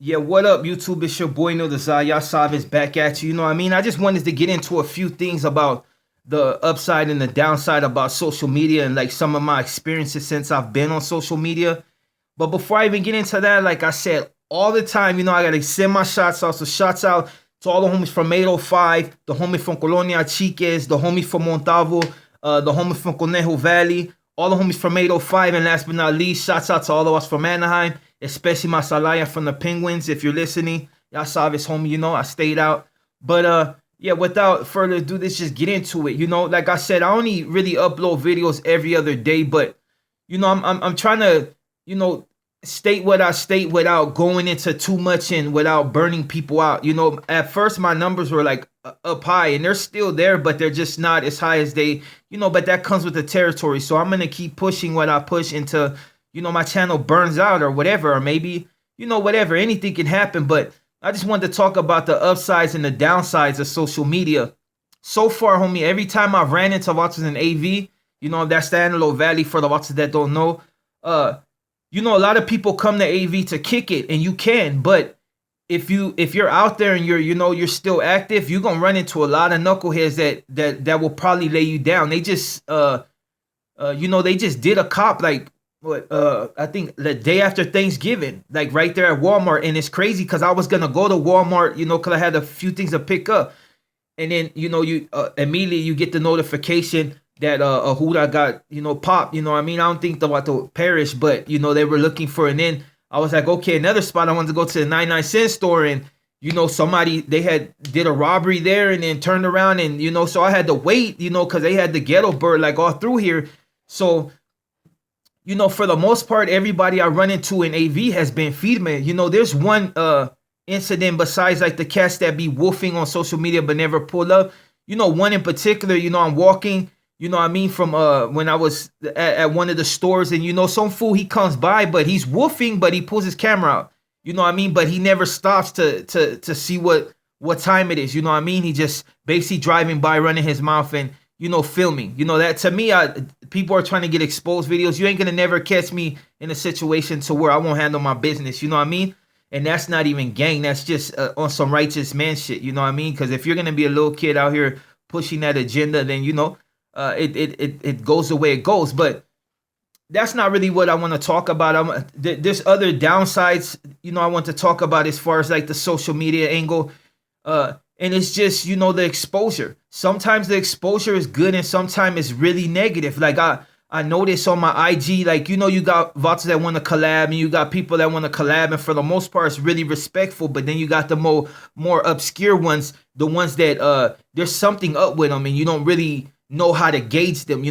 Yeah, what up, YouTube? It's your boy No Desire. Y'all saw this back at you. You know what I mean? I just wanted to get into a few things about the upside and the downside about social media and like some of my experiences since I've been on social media. But before I even get into that, like I said, all the time, I gotta send my shots out. So shots out to all the homies from 805, the homie from Colonia Chiques, the homie from Montavo, the homie from Conejo Valley, all the homies from 805, and last but not least, shots out to all of us from Anaheim, especially my Salaya from the Penguins. If you're listening, y'all saw this homie, I stayed out. But yeah, without further ado, let's just get into it. Like I said, I only really upload videos every other day, but I'm trying to, state what I state without going into too much and without burning people out. At first my numbers were like up high and they're still there, but they're just not as high as they, but that comes with the territory. So I'm going to keep pushing what I push until, my channel burns out or whatever, or maybe, whatever, anything can happen. But I just wanted to talk about the upsides and the downsides of social media. So far, homie, every time I've ran into watchers in AV, that's the Antelope Valley for the watchers that don't know, a lot of people come to AV to kick it, and you can, but if you're out there and you're still active, you're gonna run into a lot of knuckleheads that will probably lay you down. They just they just did a cop like I think the day after Thanksgiving, like right there at Walmart, and it's crazy because I was gonna go to Walmart, because I had a few things to pick up, and then you immediately you get the notification that a Huda got, popped, I don't think about the parish, but, they were looking for, and then I was like, okay, another spot, I wanted to go to the 99-cent store, and, somebody, they did a robbery there, and then turned around, and, so I had to wait, because they had the ghetto bird, like, all through here, so, for the most part, everybody I run into in AV has been female. There's one incident besides, like, the cats that be woofing on social media but never pull up, one in particular, I'm walking, from when I was at one of the stores, and some fool, he comes by, but he's woofing, but he pulls his camera out, but he never stops to see what time it is, he just basically driving by, running his mouth, and filming, that to me, people are trying to get exposed videos. You ain't gonna never catch me in a situation to where I won't handle my business, and that's not even gang, that's just on some righteous man shit, because if you're gonna be a little kid out here pushing that agenda, then it goes the way it goes. But that's not really what I want to talk about. There's other downsides, I want to talk about as far as like the social media angle. And it's just, the exposure. Sometimes the exposure is good and sometimes it's really negative. Like I noticed on my IG, like, you got bots that want to collab and you got people that want to collab. And for the most part, it's really respectful. But then you got the more obscure ones, the ones that there's something up with them and you don't really know how to gauge them,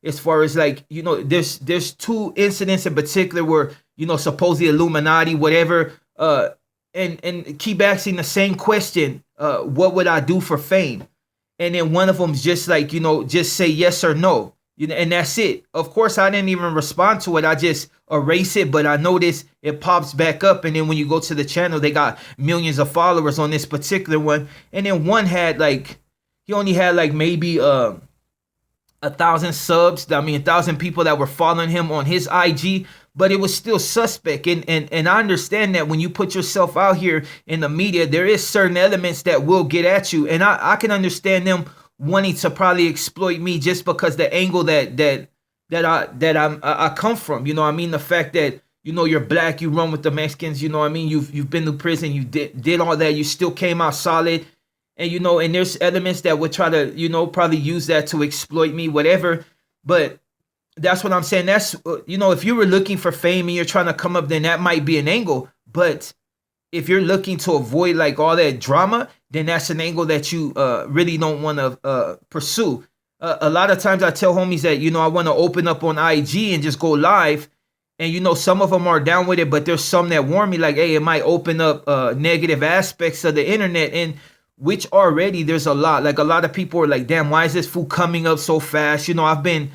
as far as like, there's two incidents in particular where, supposedly Illuminati, whatever, and keep asking the same question, what would I do for fame? And then one of them's just like, just say yes or no, and that's it. Of course, I didn't even respond to it. I just erase it, but I noticed it pops back up. And then when you go to the channel, they got millions of followers on this particular one. And then one had like, he only had like maybe 1,000 subs. 1,000 people that were following him on his IG, but it was still suspect. And I understand that when you put yourself out here in the media, there is certain elements that will get at you. And I can understand them wanting to probably exploit me just because the angle that I come from, the fact that, you're black, you run with the Mexicans, you've been to prison, you did all that, you still came out solid. And, and there's elements that would try to, probably use that to exploit me, whatever. But that's what I'm saying. That's, if you were looking for fame and you're trying to come up, then that might be an angle. But if you're looking to avoid like all that drama, then that's an angle that you really don't want to pursue. A lot of times I tell homies that, I want to open up on IG and just go live. And, some of them are down with it, but there's some that warn me like, hey, it might open up negative aspects of the internet. And which already there's a lot. Like a lot of people are like, damn, why is this fool coming up so fast? I've been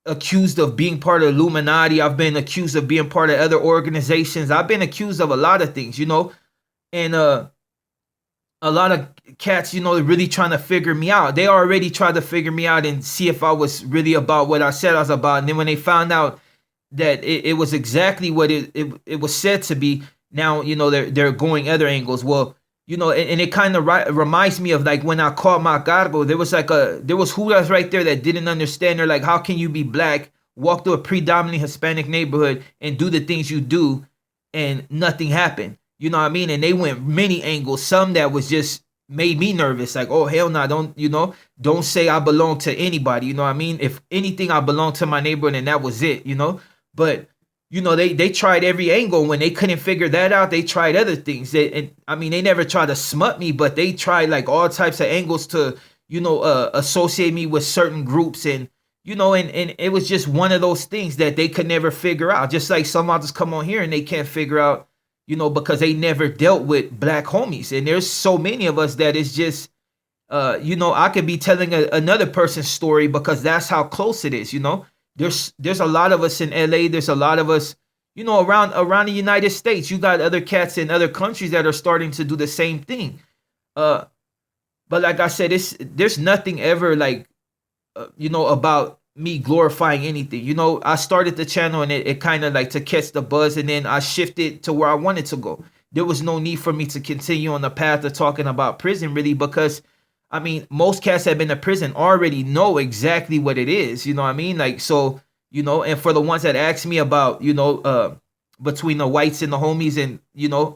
accused of being part of Illuminati. I've been accused of being part of other organizations. I've been accused of a lot of things, and a lot of cats, really trying to figure me out. They already tried to figure me out and see if I was really about what I said I was about. And then when they found out that it was exactly what it was said to be, now, they're going other angles. Well, and it kind of reminds me of like when I caught my cargo, there was Judas right there that didn't understand. They're like, how can you be black, walk through a predominantly Hispanic neighborhood and do the things you do and nothing happened? You know what I mean? And they went many angles, some that was just made me nervous. Like, oh, hell no, don't say I belong to anybody. You know what I mean? If anything, I belong to my neighborhood and that was it, But they tried every angle. When they couldn't figure that out, they tried other things. They never tried to smut me, but they tried like all types of angles to, associate me with certain groups. And, and it was just one of those things that they could never figure out. Just like some others come on here and they can't figure out, because they never dealt with black homies. And there's so many of us that it's just, I could be telling another person's story because that's how close it is, There's a lot of us in LA. There's a lot of us, around the United States. You got other cats in other countries that are starting to do the same thing. But like I said, there's nothing ever like, about me glorifying anything. I started the channel and it kind of like to catch the buzz, and then I shifted to where I wanted to go. There was no need for me to continue on the path of talking about prison really, because most cats that have been to prison already know exactly what it is. You know what I mean? Like, so, and for the ones that ask me about, between the whites and the homies, and,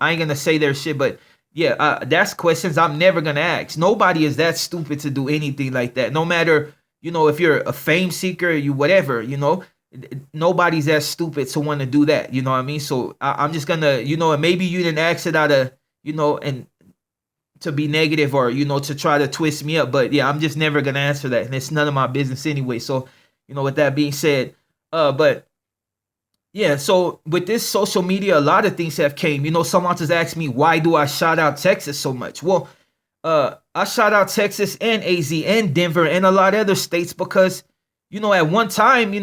I ain't going to say their shit, but yeah, that's questions I'm never going to ask. Nobody is that stupid to do anything like that. No matter, if you're a fame seeker, you whatever, nobody's that stupid to want to do that. You know what I mean? So I'm just going to, and maybe you didn't ask it out of, and to be negative or, to try to twist me up. But yeah, I'm just never going to answer that. And it's none of my business anyway. So, with that being said, but yeah, so with this social media, a lot of things have came. Someone just asked me, why do I shout out Texas so much? Well, I shout out Texas and AZ and Denver and a lot of other states because, at one time,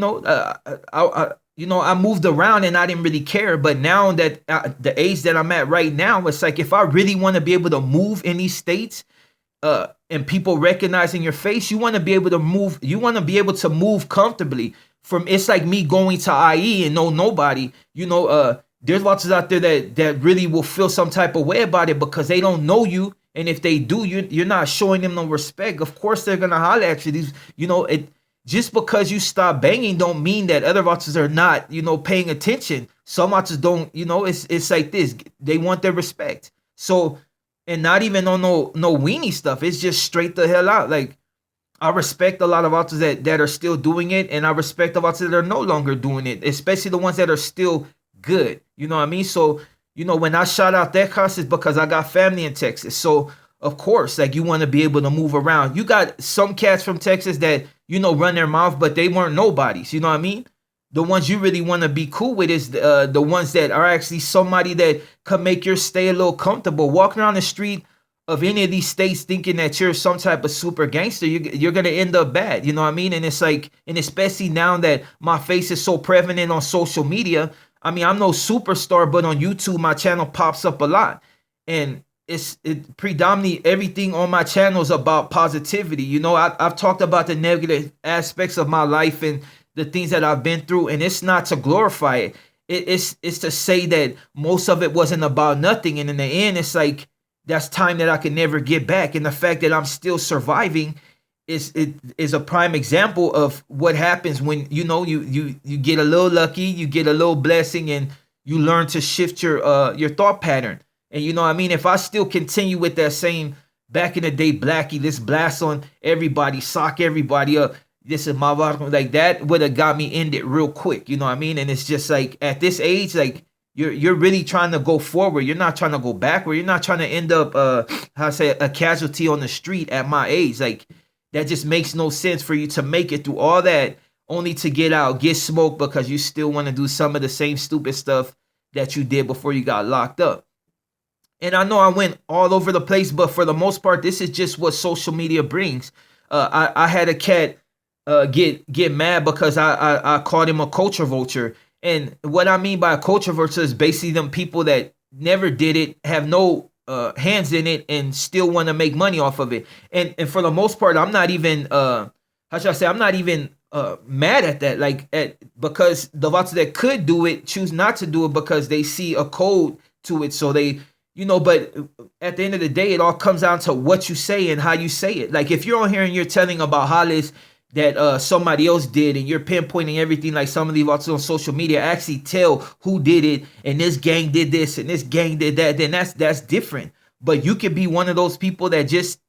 I moved around and I didn't really care. But now that the age that I'm at right now, it's like if I really want to be able to move in these states and people recognizing your face, you want to be able to move. You want to be able to move comfortably. It's like me going to IE and know nobody. There's lots out there that really will feel some type of way about it because they don't know you. And if they do, you're not showing them no respect. Of course, they're going to holler at you. Just because you stop banging don't mean that other artists are not, paying attention. Some artists don't, it's like this. They want their respect. So, and not even on no weenie stuff. It's just straight the hell out. Like, I respect a lot of artists that are still doing it, and I respect the artists that are no longer doing it, especially the ones that are still good. You know what I mean? So, when I shout out that cause, it's because I got family in Texas. So, of course, like, you want to be able to move around. You got some cats from Texas that, run their mouth, but they weren't nobodies. You know what I mean? The ones you really want to be cool with is the ones that are actually somebody that could make your stay a little comfortable. Walking around the street of any of these states thinking that you're some type of super gangster, you're going to end up bad. You know what I mean? And it's like, and especially now that my face is so prevalent on social media, I'm no superstar, but on YouTube, my channel pops up a lot. And it predominantly everything on my channel is about positivity. I've talked about the negative aspects of my life and the things that I've been through, and it's not to glorify it. It's to say that most of it wasn't about nothing, and in the end, it's like that's time that I can never get back. And the fact that I'm still surviving is a prime example of what happens when you get a little lucky, you get a little blessing, and you learn to shift your thought pattern. And you know what I mean? If I still continue with that same back in the day blackie, this blast on everybody, sock everybody up, this is my like that would have got me ended real quick. You know what I mean? And it's just like at this age, like you're really trying to go forward. You're not trying to go backward. You're not trying to end up a casualty on the street at my age. Like that just makes no sense for you to make it through all that only to get out, get smoked because you still want to do some of the same stupid stuff that you did before you got locked up. And I know I went all over the place, but for the most part, this is just what social media brings. I had a cat get mad because I called him a culture vulture. And what I mean by a culture vulture is basically them people that never did it, have no hands in it, and still want to make money off of it. And for the most part, I'm not even, how should I say, I'm not even mad at that. Because the lots that could do it choose not to do it because they see a code to it. So they, but at the end of the day, it all comes down to what you say and how you say it. Like if you're on here and you're telling about hollers that somebody else did and you're pinpointing everything like some of these artists on social media, actually tell who did it and this gang did this and this gang did that, then that's different. But you could be one of those people that just,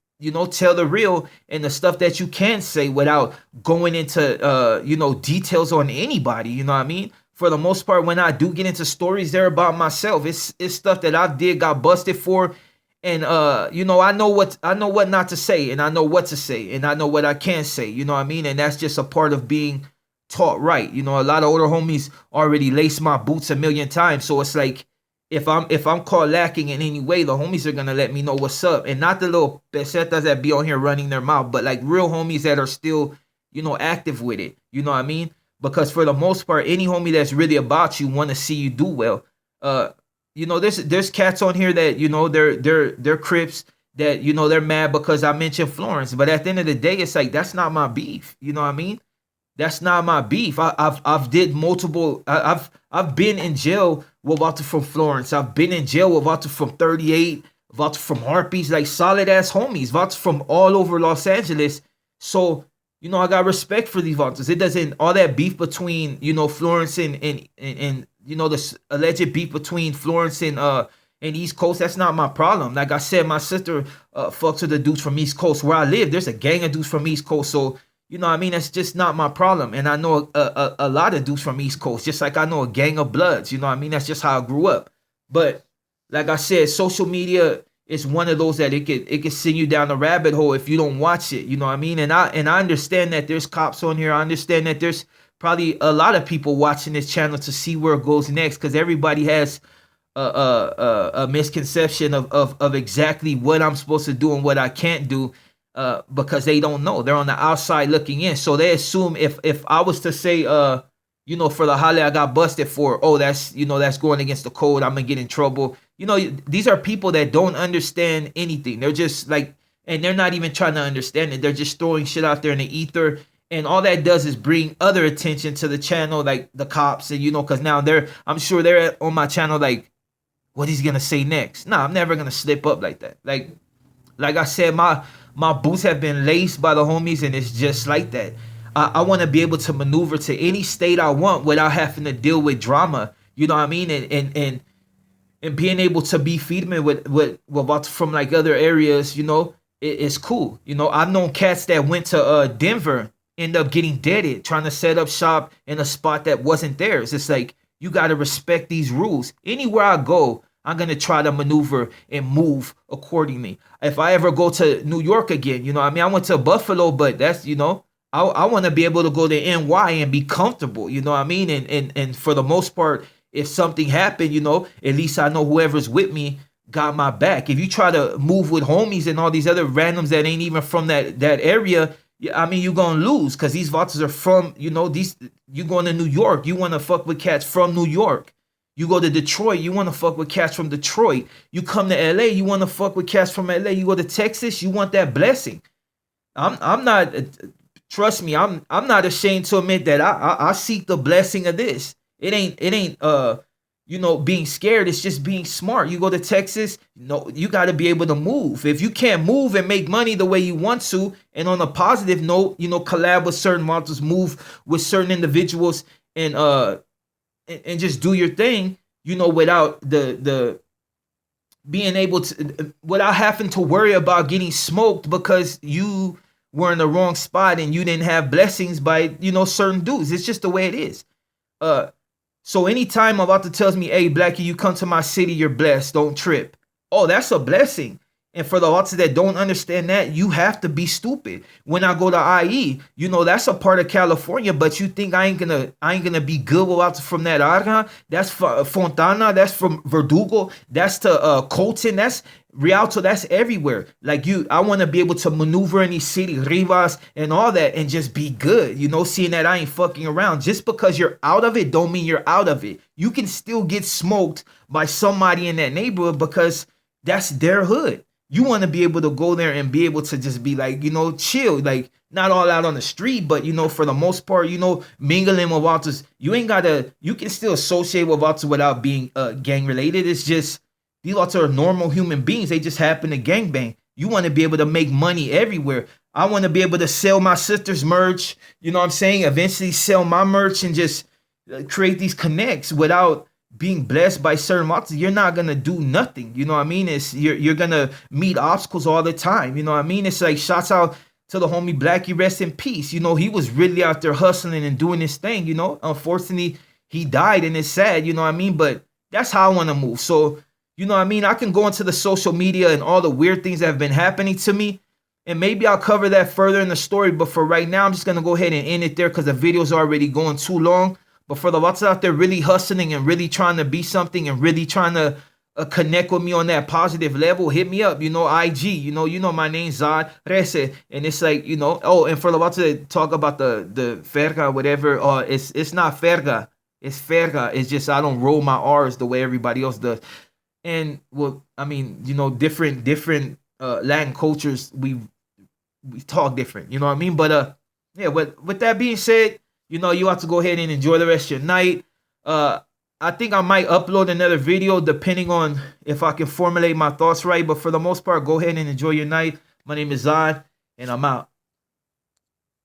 tell the real and the stuff that you can say without going into, details on anybody. You know what I mean? For the most part, when I do get into stories, they're about myself. It's stuff that I did, got busted for. And, I know what not to say and I know what to say and I know what I can't say. You know what I mean? And that's just a part of being taught right. A lot of older homies already laced my boots a million times. So it's like, if I'm caught lacking in any way, the homies are gonna let me know what's up, and not the little pesetas that be on here running their mouth, but like real homies that are still, active with it. You know what I mean? Because for the most part, any homie that's really about you want to see you do well. There's cats on here that they're Crips that they're mad because I mentioned Florence, but at the end of the day, it's like that's not my beef. You know what I mean? That's not my beef. I've did multiple. I've been in jail with Walter from Florence. I've been in jail with Walter from 38, Walter from Harpies, like solid ass homies. Walter from all over Los Angeles. So I got respect for these Walters. It doesn't all that beef between Florence and this alleged beef between Florence and East Coast. That's not my problem. Like I said, my sister fucks with the dudes from East Coast. Where I live, there's a gang of dudes from East Coast. So. That's just not my problem. And I know a lot of dudes from East Coast, just like I know a gang of Bloods. That's just how I grew up. But like I said, social media is one of those that it could send you down the rabbit hole if you don't watch it. And I understand that there's cops on here. I understand that there's probably a lot of people watching this channel to see where it goes next, because everybody has a misconception of exactly what I'm supposed to do and what I can't do. Because they don't know. They're on the outside looking in. So they assume if I was to say, for the holla I got busted for, that's going against the code, I'm going to get in trouble. These are people that don't understand anything. They're just like, and they're not even trying to understand it. They're just throwing shit out there in the ether. And all that does is bring other attention to the channel, like the cops. And, because now I'm sure they're on my channel like, what he's going to say next. Nah, I'm never going to slip up like that. Like I said, my boots have been laced by the homies, and it's just like that. I want to be able to maneuver to any state I want without having to deal with drama. You know what I mean? And being able to be feeding with from like other areas, it's cool. I've known cats that went to Denver, end up getting deaded, trying to set up shop in a spot that wasn't theirs. It's like, you got to respect these rules. Anywhere I go, I'm going to try to maneuver and move accordingly. If I ever go to New York again, I went to Buffalo, but that's, I want to be able to go to NY and be comfortable, And for the most part, if something happened, at least I know whoever's with me got my back. If you try to move with homies and all these other randoms that ain't even from that area, you're going to lose, because these vatos are from, you going to New York, you want to fuck with cats from New York. You go to Detroit, you want to fuck with cats from Detroit. You come to LA, you want to fuck with cats from LA. You go to Texas, you want that blessing. I'm not, trust me, I'm not ashamed to admit that I seek the blessing of this. It ain't being scared. It's just being smart. You go to Texas, you got to be able to move. If you can't move and make money the way you want to, and on a positive note, collab with certain models, move with certain individuals, and just do your thing, without the being able to, without having to worry about getting smoked because you were in the wrong spot and you didn't have blessings by, certain dudes. It's just the way it is. So anytime Avata tells me, hey, Blackie, you come to my city, you're blessed, don't trip. Oh, that's a blessing. And for the Avata that don't understand that, you have to be stupid. When I go to IE, that's a part of California, but you think I ain't gonna be good without from that area? That's Fontana, that's from Verdugo, that's to Colton, that's Rialto, that's everywhere. Like I want to be able to maneuver in these cities, Rivas and all that, and just be good, seeing that I ain't fucking around. Just because you're out of it don't mean you're out of it. You can still get smoked by somebody in that neighborhood because that's their hood. You want to be able to go there and be able to just be like, chill. Like, not all out on the street, but you know, for the most part, you know, mingling with Walters, you can still associate with Walters without being gang related. It's just these Walters are normal human beings. They just happen to gangbang. You want to be able to make money everywhere. I want to be able to sell my sister's merch, you know what I'm saying? Eventually sell my merch and just create these connects without being blessed by certain Walters. You're not gonna do nothing. You know what I mean? It's you're gonna meet obstacles all the time. You know what I mean? It's like shouts out to the homie Blackie, rest in peace. You know, he was really out there hustling and doing his thing, you know. Unfortunately, he died and it's sad, you know what I mean? But that's how I want to move. So, you know what I mean? I can go into the social media and all the weird things that have been happening to me. And maybe I'll cover that further in the story. But for right now, I'm just going to go ahead and end it there because the video's already going too long. But for the lots out there really hustling and really trying to be something and really trying to connect with me on that positive level, hit me up. You know, IG, you know my name's Zad Rese. And it's like, you know, oh, and for the lots to talk about the Ferga, whatever, it's not Ferga. It's Ferga. It's just I don't roll my R's the way everybody else does. And well, I mean, you know, different Latin cultures, we talk different, you know what I mean? But yeah, with that being said, you know, you have to go ahead and enjoy the rest of your night. I think I might upload another video depending on if I can formulate my thoughts right. But for the most part, go ahead and enjoy your night. My name is Zad, and I'm out.